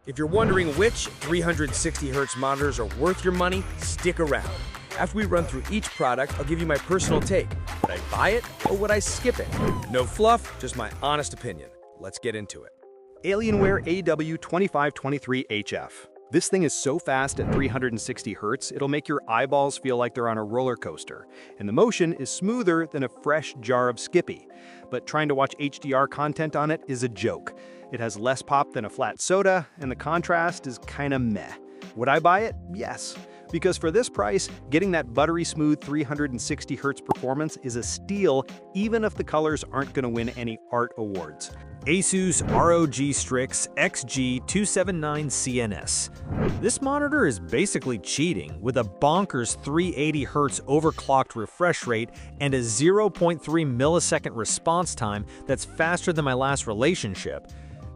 If you're wondering which 360Hz monitors are worth your money, stick around. After we run through each product, I'll give you my personal take. Would I buy it or would I skip it? No fluff, just my honest opinion. Let's get into it. Alienware AW2523HF. This thing is so fast at 360 Hz, it'll make your eyeballs feel like they're on a roller coaster, and the motion is smoother than a fresh jar of Skippy. But trying to watch HDR content on it is a joke. It has less pop than a flat soda, and the contrast is kinda meh. Would I buy it? Yes. Because for this price, getting that buttery smooth 360 Hz performance is a steal, even if the colors aren't gonna win any art awards. Asus ROG Strix XG279CNS. This monitor is basically cheating with a bonkers 380Hz overclocked refresh rate and a 0.3 millisecond response time that's faster than my last relationship.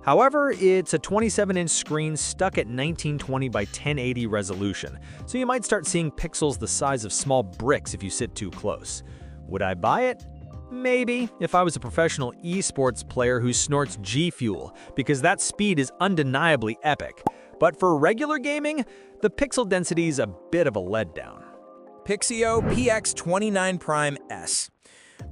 However, it's a 27-inch screen stuck at 1920 by 1080 resolution, so you might start seeing pixels the size of small bricks if you sit too close. Would I buy it? Maybe, if I was a professional esports player who snorts G Fuel, because that speed is undeniably epic. But for regular gaming, the pixel density is a bit of a letdown. Pixio PX29 Prime S.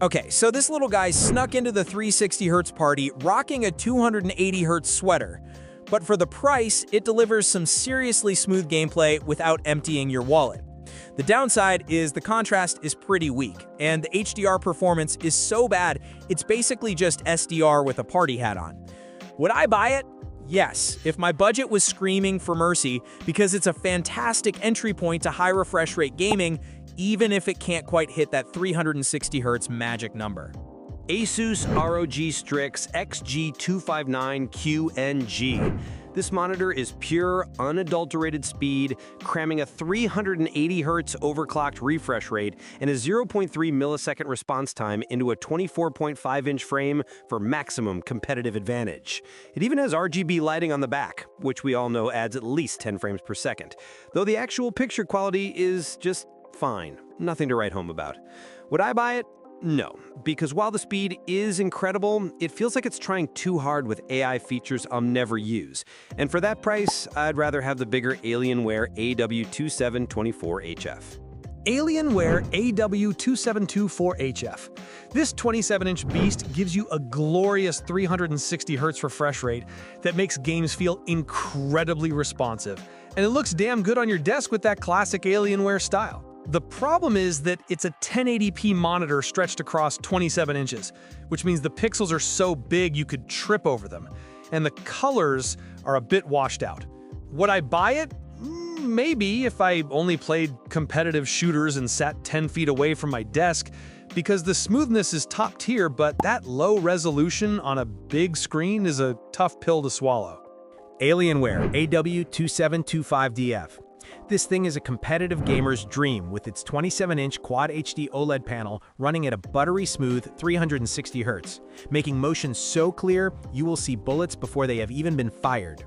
Okay, so this little guy snuck into the 360Hz party rocking a 280Hz sweater. But for the price, it delivers some seriously smooth gameplay without emptying your wallet. The downside is the contrast is pretty weak, and the HDR performance is so bad, it's basically just SDR with a party hat on. Would I buy it? Yes, if my budget was screaming for mercy, because it's a fantastic entry point to high refresh rate gaming, even if it can't quite hit that 360Hz magic number. Asus ROG Strix XG259QNG. This monitor is pure, unadulterated speed, cramming a 380Hz overclocked refresh rate and a 0.3 millisecond response time into a 24.5-inch frame for maximum competitive advantage. It even has RGB lighting on the back, which we all know adds at least 10 frames per second, though the actual picture quality is just fine. Nothing to write home about. Would I buy it? No, because while the speed is incredible, it feels like it's trying too hard with AI features I'll never use. And for that price, I'd rather have the bigger Alienware AW2724HF. Alienware AW2724HF. This 27-inch beast gives you a glorious 360Hz refresh rate that makes games feel incredibly responsive. And it looks damn good on your desk with that classic Alienware style. The problem is that it's a 1080p monitor stretched across 27 inches, which means the pixels are so big you could trip over them, and the colors are a bit washed out. Would I buy it? Maybe, if I only played competitive shooters and sat 10 feet away from my desk, because the smoothness is top tier, but that low resolution on a big screen is a tough pill to swallow. Alienware AW2725DF. This thing is a competitive gamer's dream with its 27-inch Quad HD OLED panel running at a buttery smooth 360 Hz, making motion so clear you will see bullets before they have even been fired.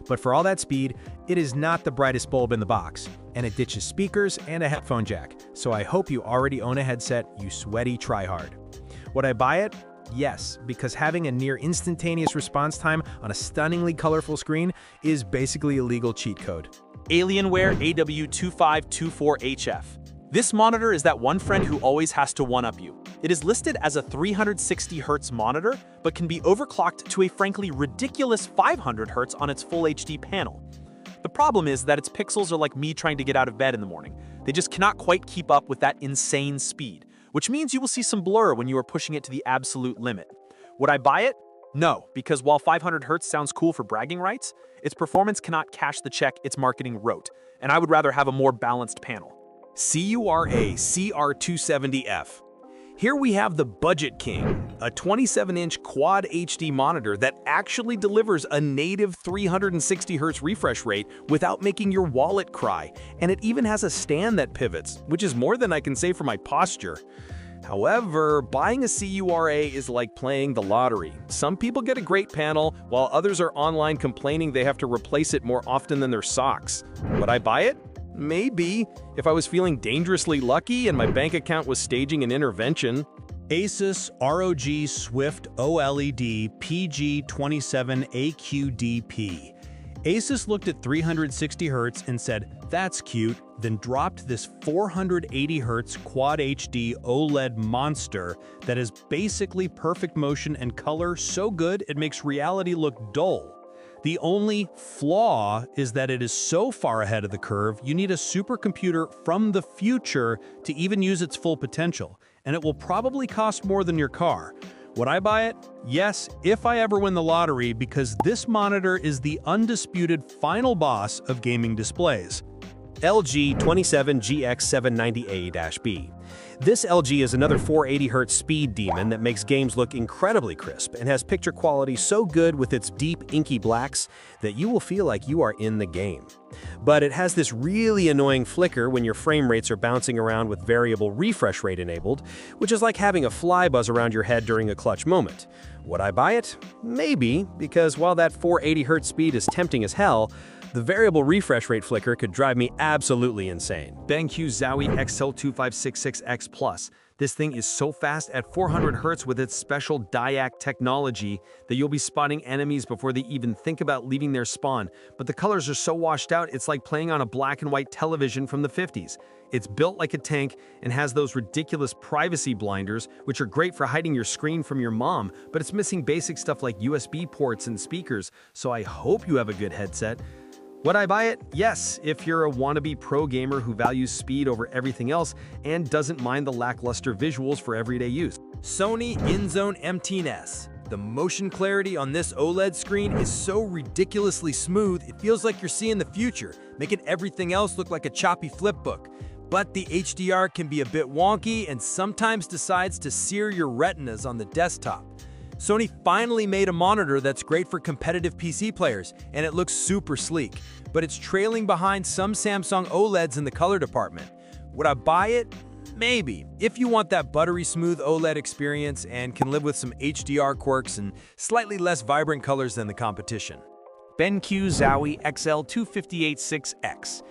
But for all that speed, it is not the brightest bulb in the box, and it ditches speakers and a headphone jack, so I hope you already own a headset, you sweaty tryhard. Would I buy it? Yes, because having a near instantaneous response time on a stunningly colorful screen is basically a legal cheat code. Alienware AW2524HF. This monitor is that one friend who always has to one-up you. It is listed as a 360Hz monitor, but can be overclocked to a frankly ridiculous 500Hz on its full HD panel. The problem is that its pixels are like me trying to get out of bed in the morning. They just cannot quite keep up with that insane speed, which means you will see some blur when you are pushing it to the absolute limit. Would I buy it? No, because while 500Hz sounds cool for bragging rights, its performance cannot cash the check its marketing wrote, and I would rather have a more balanced panel. CURA CR270F. Here we have the Budget King, a 27-inch Quad HD monitor that actually delivers a native 360Hz refresh rate without making your wallet cry, and it even has a stand that pivots, which is more than I can say for my posture. However, buying a CURA is like playing the lottery. Some people get a great panel, while others are online complaining they have to replace it more often than their socks. Would I buy it? Maybe, if I was feeling dangerously lucky and my bank account was staging an intervention. Asus ROG Swift OLED PG27AQDP. Asus looked at 360 Hz and said, "That's cute," then dropped this 480 Hz Quad HD OLED monster that is basically perfect motion and color so good it makes reality look dull. The only flaw is that it is so far ahead of the curve, you need a supercomputer from the future to even use its full potential, and it will probably cost more than your car. Would I buy it? Yes, if I ever win the lottery, because this monitor is the undisputed final boss of gaming displays. LG 27GX790A-B. This LG is another 480Hz speed demon that makes games look incredibly crisp and has picture quality so good with its deep, inky blacks that you will feel like you are in the game. But it has this really annoying flicker when your frame rates are bouncing around with variable refresh rate enabled, which is like having a fly buzz around your head during a clutch moment. Would I buy it? Maybe, because while that 480Hz speed is tempting as hell, the variable refresh rate flicker could drive me absolutely insane. BenQ Zowie XL2566X Plus. This thing is so fast at 400 Hz with its special DIAC technology that you'll be spotting enemies before they even think about leaving their spawn. But the colors are so washed out, it's like playing on a black and white television from the 50s. It's built like a tank and has those ridiculous privacy blinders, which are great for hiding your screen from your mom, but it's missing basic stuff like USB ports and speakers, so I hope you have a good headset. Would I buy it? Yes, if you're a wannabe pro gamer who values speed over everything else and doesn't mind the lackluster visuals for everyday use. Sony InZone M10s. The motion clarity on this OLED screen is so ridiculously smooth, it feels like you're seeing the future, making everything else look like a choppy flipbook. But the HDR can be a bit wonky and sometimes decides to sear your retinas on the desktop. Sony finally made a monitor that's great for competitive PC players, and it looks super sleek, but it's trailing behind some Samsung OLEDs in the color department. Would I buy it? Maybe, if you want that buttery smooth OLED experience and can live with some HDR quirks and slightly less vibrant colors than the competition. BenQ Zowie XL2586X.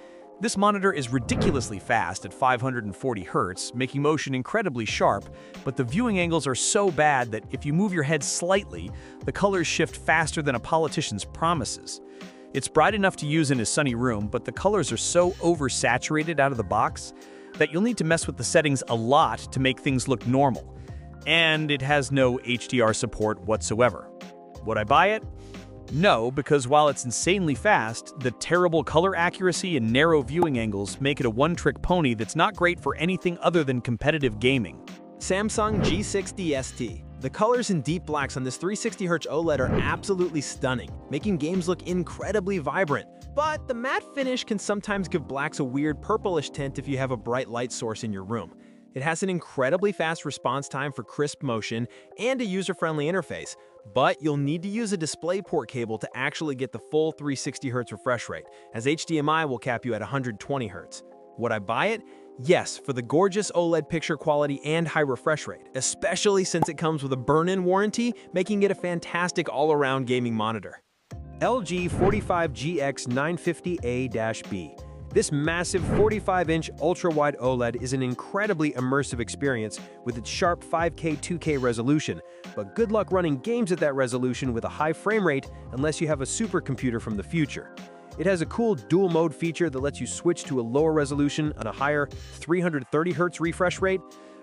This monitor is ridiculously fast at 540 Hz, making motion incredibly sharp, but the viewing angles are so bad that if you move your head slightly, the colors shift faster than a politician's promises. It's bright enough to use in a sunny room, but the colors are so oversaturated out of the box that you'll need to mess with the settings a lot to make things look normal. And it has no HDR support whatsoever. Would I buy it? No, because while it's insanely fast, the terrible color accuracy and narrow viewing angles make it a one-trick pony that's not great for anything other than competitive gaming. Samsung G60 ST. The colors and deep blacks on this 360Hz OLED are absolutely stunning, making games look incredibly vibrant. But the matte finish can sometimes give blacks a weird purplish tint if you have a bright light source in your room. It has an incredibly fast response time for crisp motion and a user-friendly interface, but you'll need to use a DisplayPort cable to actually get the full 360Hz refresh rate, as HDMI will cap you at 120 Hz. Would I buy it? Yes, for the gorgeous OLED picture quality and high refresh rate, especially since it comes with a burn-in warranty, making it a fantastic all-around gaming monitor. LG 45GX950A-B. This massive 45-inch ultra-wide OLED is an incredibly immersive experience with its sharp 5K 2K resolution, but good luck running games at that resolution with a high frame rate unless you have a supercomputer from the future. It has a cool dual mode feature that lets you switch to a lower resolution on a higher 330Hz refresh rate,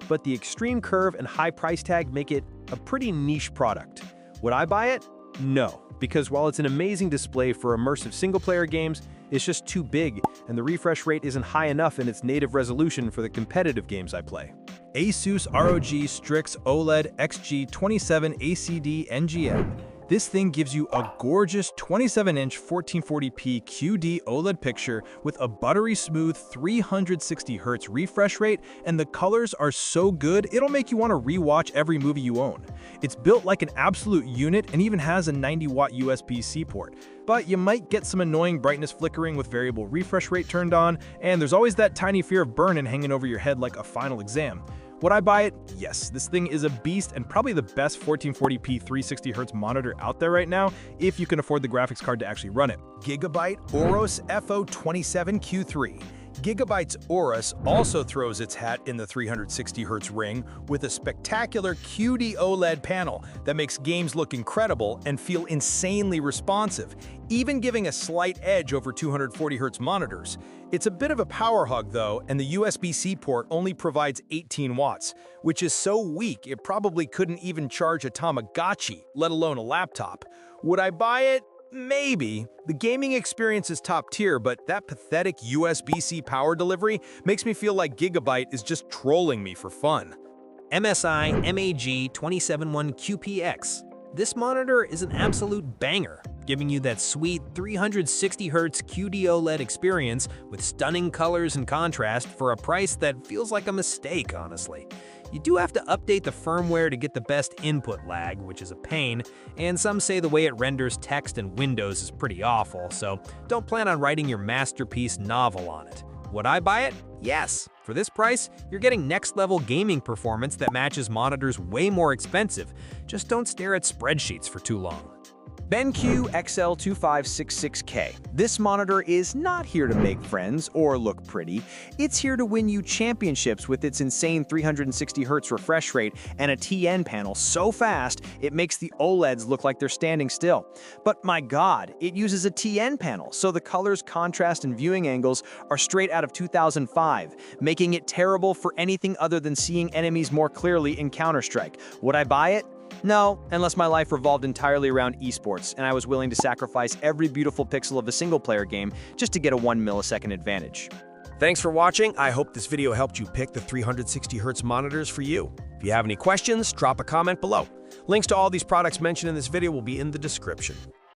but the extreme curve and high price tag make it a pretty niche product. Would I buy it? No, because while it's an amazing display for immersive single-player games, it's just too big, and the refresh rate isn't high enough in its native resolution for the competitive games I play. Asus ROG Strix OLED XG27 ACD NGM. This thing gives you a gorgeous 27-inch 1440p QD OLED picture with a buttery smooth 360Hz refresh rate, and the colors are so good it'll make you want to rewatch every movie you own. It's built like an absolute unit and even has a 90-watt USB-C port. But you might get some annoying brightness flickering with variable refresh rate turned on, and there's always that tiny fear of burn-in hanging over your head like a final exam. Would I buy it? Yes, this thing is a beast and probably the best 1440p 360Hz monitor out there right now if you can afford the graphics card to actually run it. Gigabyte Aorus FO27Q3. Gigabyte's Aorus also throws its hat in the 360Hz ring with a spectacular QD OLED panel that makes games look incredible and feel insanely responsive, even giving a slight edge over 240Hz monitors. It's a bit of a power hog though, and the USB-C port only provides 18 watts, which is so weak it probably couldn't even charge a Tamagotchi, let alone a laptop. Would I buy it? Maybe. The gaming experience is top tier, but that pathetic USB-C power delivery makes me feel like Gigabyte is just trolling me for fun. MSI MAG271QPX. This monitor is an absolute banger, giving you that sweet 360Hz QD OLED experience with stunning colors and contrast for a price that feels like a mistake, honestly. You do have to update the firmware to get the best input lag, which is a pain, and some say the way it renders text and windows is pretty awful, so don't plan on writing your masterpiece novel on it. Would I buy it? Yes. For this price, you're getting next-level gaming performance that matches monitors way more expensive. Just don't stare at spreadsheets for too long. BenQ XL2566K. This monitor is not here to make friends or look pretty. It's here to win you championships with its insane 360Hz refresh rate and a TN panel so fast it makes the OLEDs look like they're standing still. But my god, it uses a TN panel, so the colors, contrast, and viewing angles are straight out of 2005, making it terrible for anything other than seeing enemies more clearly in Counter-Strike. Would I buy it? No, unless my life revolved entirely around esports and I was willing to sacrifice every beautiful pixel of a single-player game just to get a 1 millisecond advantage. Thanks for watching. I hope this video helped you pick the 360Hz monitors for you. If you have any questions, drop a comment below. Links to all these products mentioned in this video will be in the description.